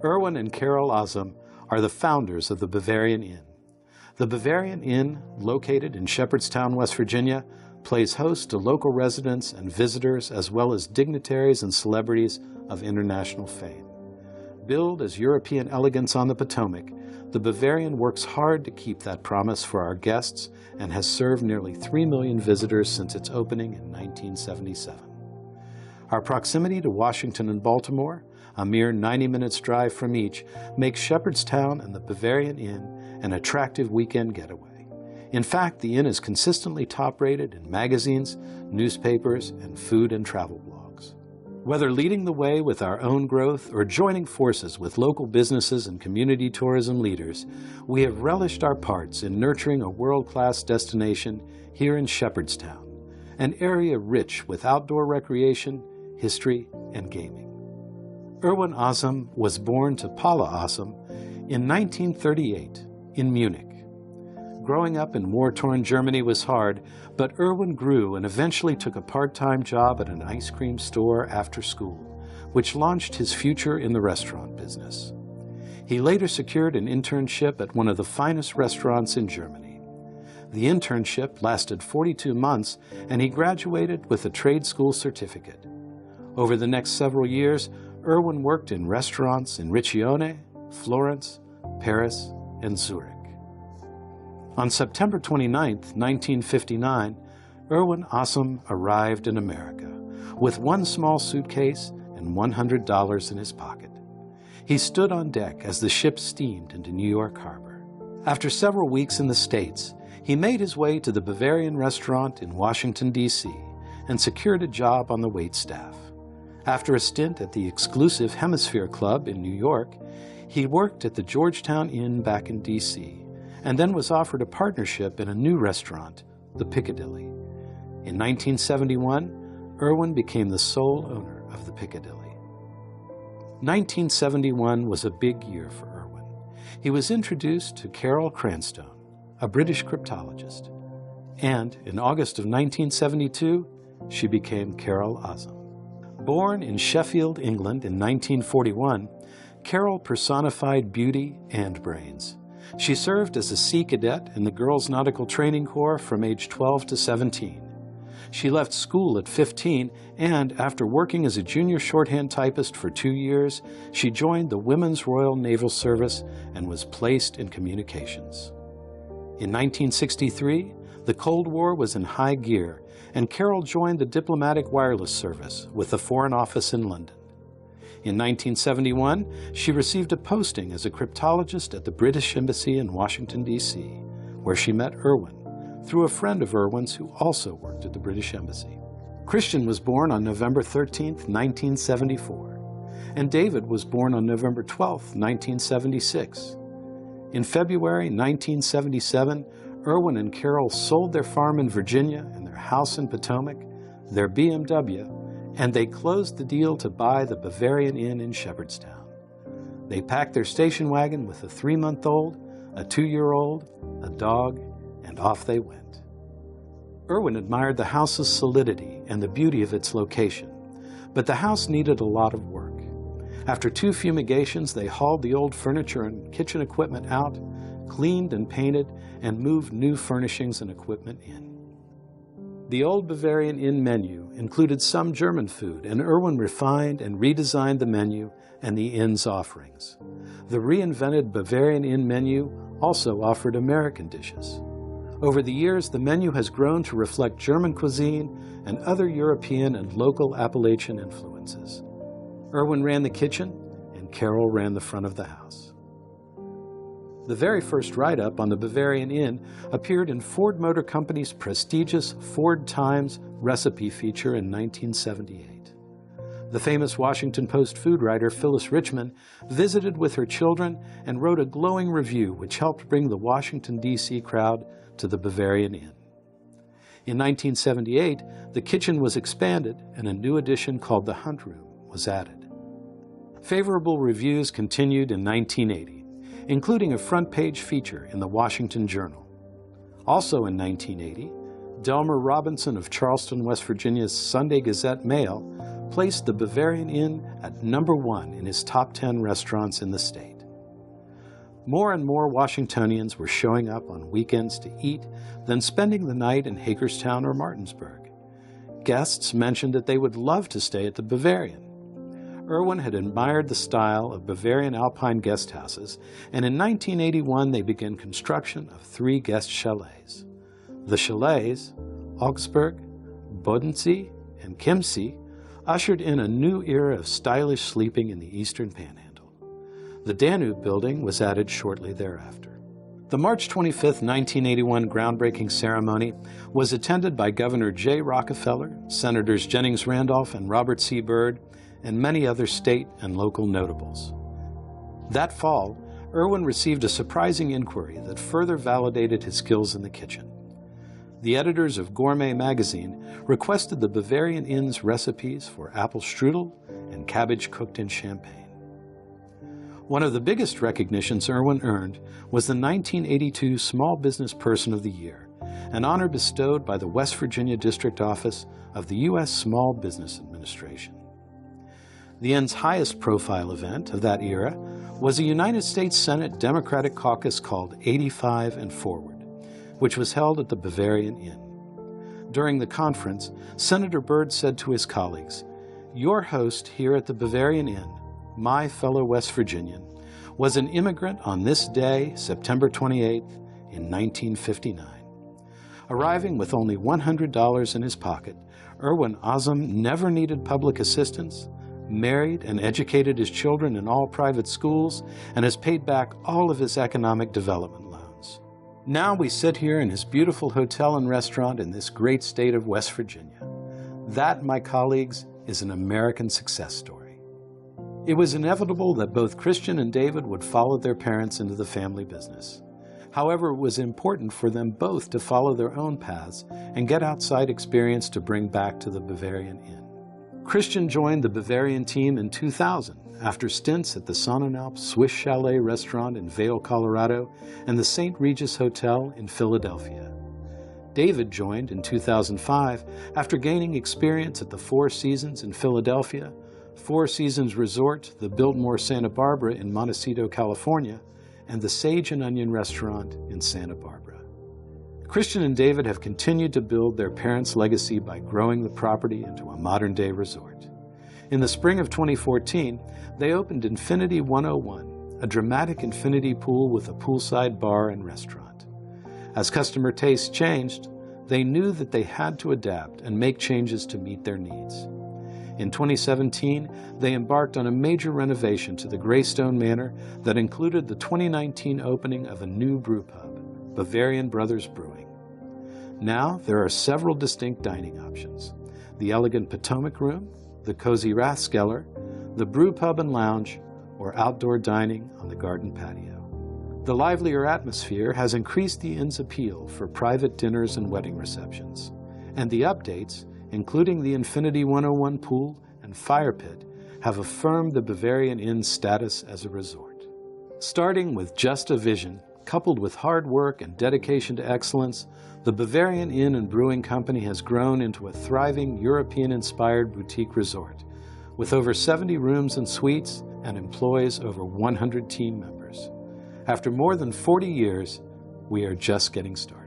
Erwin and Carol Osum are the founders of the Bavarian Inn. The Bavarian Inn, located in Shepherdstown, West Virginia, plays host to local residents and visitors as well as dignitaries and celebrities of international fame. Billed as European elegance on the Potomac, the Bavarian works hard to keep that promise for our guests and has served nearly 3 million visitors since its opening in 1977. Our proximity to Washington and Baltimore, a mere 90 minutes drive from each, makes Shepherdstown and the Bavarian Inn an attractive weekend getaway. In fact, the inn is consistently top-rated in magazines, newspapers, and food and travel blogs. Whether leading the way with our own growth or joining forces with local businesses and community tourism leaders, we have relished our parts in nurturing a world-class destination here in Shepherdstown, an area rich with outdoor recreation, history, and gaming. Erwin Osum was born to Paula Osum in 1938 in Munich. Growing up in war-torn Germany was hard, but Erwin grew and eventually took a part-time job at an ice cream store after school, which launched his future in the restaurant business. He later secured an internship at one of the finest restaurants in Germany. The internship lasted 42 months, and he graduated with a trade school certificate. Over the next several years, Erwin worked in restaurants in Riccione, Florence, Paris, and Zurich. On September 29, 1959, Erwin Osum arrived in America with one small suitcase and $100 in his pocket. He stood on deck as the ship steamed into New York Harbor. After several weeks in the States, he made his way to the Bavarian restaurant in Washington, D.C., and secured a job on the wait staff. After a stint at the exclusive Hemisphere Club in New York, he worked at the Georgetown Inn back in D.C., and then was offered a partnership in a new restaurant, the Piccadilly. In 1971, Erwin became the sole owner of the Piccadilly. 1971 was a big year for Erwin. He was introduced to Carol Cranstone, a British cryptologist, and in August of 1972, she became Carol Osum. Born in Sheffield, England in 1941, Carol personified beauty and brains. She served as a sea cadet in the Girls Nautical Training Corps from age 12 to 17. She left school at 15, and after working as a junior shorthand typist for 2 years, she joined the Women's Royal Naval Service and was placed in communications. In 1963, the Cold War was in high gear, and Carol joined the Diplomatic Wireless Service with the Foreign Office in London. In 1971, she received a posting as a cryptologist at the British Embassy in Washington, D.C., where she met Erwin through a friend of Erwin's who also worked at the British Embassy. Christian was born on November 13, 1974, and David was born on November 12, 1976. In February 1977, Erwin and Carol sold their farm in Virginia and their house in Potomac, their BMW, and they closed the deal to buy the Bavarian Inn in Shepherdstown. They packed their station wagon with a 3-month-old, a 2-year-old, a dog, and off they went. Erwin admired the house's solidity and the beauty of its location, but the house needed a lot of work. After 2 fumigations, they hauled the old furniture and kitchen equipment out, cleaned and painted, and moved new furnishings and equipment in. The old Bavarian Inn menu included some German food, and Erwin refined and redesigned the menu and the inn's offerings. The reinvented Bavarian Inn menu also offered American dishes. Over the years, the menu has grown to reflect German cuisine and other European and local Appalachian influences. Erwin ran the kitchen, and Carol ran the front of the house. The very first write-up on the Bavarian Inn appeared in Ford Motor Company's prestigious Ford Times recipe feature in 1978. The famous Washington Post food writer Phyllis Richmond visited with her children and wrote a glowing review which helped bring the Washington, D.C. crowd to the Bavarian Inn. In 1978, the kitchen was expanded and a new addition called the Hunt Room was added. Favorable reviews continued in 1980. Including a front-page feature in the Washington Journal. Also in 1980, Delmer Robinson of Charleston, West Virginia's Sunday Gazette Mail placed the Bavarian Inn at #1 in his top 10 restaurants in the state. More and more Washingtonians were showing up on weekends to eat than spending the night in Hagerstown or Martinsburg. Guests mentioned that they would love to stay at the Bavarian. Irwin had admired the style of Bavarian alpine guest houses, and in 1981 they began construction of 3 guest chalets. The chalets, Augsburg, Bodensee, and Chiemsee, ushered in a new era of stylish sleeping in the Eastern Panhandle. The Danube building was added shortly thereafter. The March 25, 1981 groundbreaking ceremony was attended by Governor J. Rockefeller, Senators Jennings Randolph and Robert C. Byrd, and many other state and local notables. That fall, Irwin received a surprising inquiry that further validated his skills in the kitchen. The editors of Gourmet magazine requested the Bavarian Inn's recipes for apple strudel and cabbage cooked in champagne. One of the biggest recognitions Irwin earned was the 1982 Small Business Person of the Year, an honor bestowed by the West Virginia District Office of the U.S. Small Business Administration. The Inn's highest profile event of that era was a United States Senate Democratic caucus called 85 and Forward, which was held at the Bavarian Inn. During the conference, Senator Byrd said to his colleagues, "Your host here at the Bavarian Inn, my fellow West Virginian, was an immigrant on this day, September 28th, in 1959. Arriving with only $100 in his pocket, Irwin Azam never needed public assistance, married and educated his children in all private schools, and has paid back all of his economic development loans. Now we sit here in his beautiful hotel and restaurant in this great state of West Virginia. That, my colleagues, is an American success story." It was inevitable that both Christian and David would follow their parents into the family business. However, it was important for them both to follow their own paths and get outside experience to bring back to the Bavarian Inn. Christian joined the Bavarian team in 2000 after stints at the Sonnenalp Swiss Chalet restaurant in Vail, Colorado, and the St. Regis Hotel in Philadelphia. David joined in 2005 after gaining experience at the Four Seasons in Philadelphia, Four Seasons Resort, the Biltmore Santa Barbara in Montecito, California, and the Sage and Onion Restaurant in Santa Barbara. Christian and David have continued to build their parents' legacy by growing the property into a modern-day resort. In the spring of 2014, they opened Infinity 101, a dramatic infinity pool with a poolside bar and restaurant. As customer tastes changed, they knew that they had to adapt and make changes to meet their needs. In 2017, they embarked on a major renovation to the Greystone Manor that included the 2019 opening of a new brewpub, Bavarian Brothers Brewery. Now there are several distinct dining options: the elegant Potomac Room, the cozy Rathskeller, the brewpub and lounge, or outdoor dining on the garden patio. The livelier atmosphere has increased the inn's appeal for private dinners and wedding receptions, and the updates, including the Infinity 101 pool and fire pit, have affirmed the Bavarian Inn's status as a resort. Starting with just a vision, coupled with hard work and dedication to excellence, the Bavarian Inn and Brewing Company has grown into a thriving European-inspired boutique resort, with over 70 rooms and suites and employs over 100 team members. After more than 40 years, we are just getting started.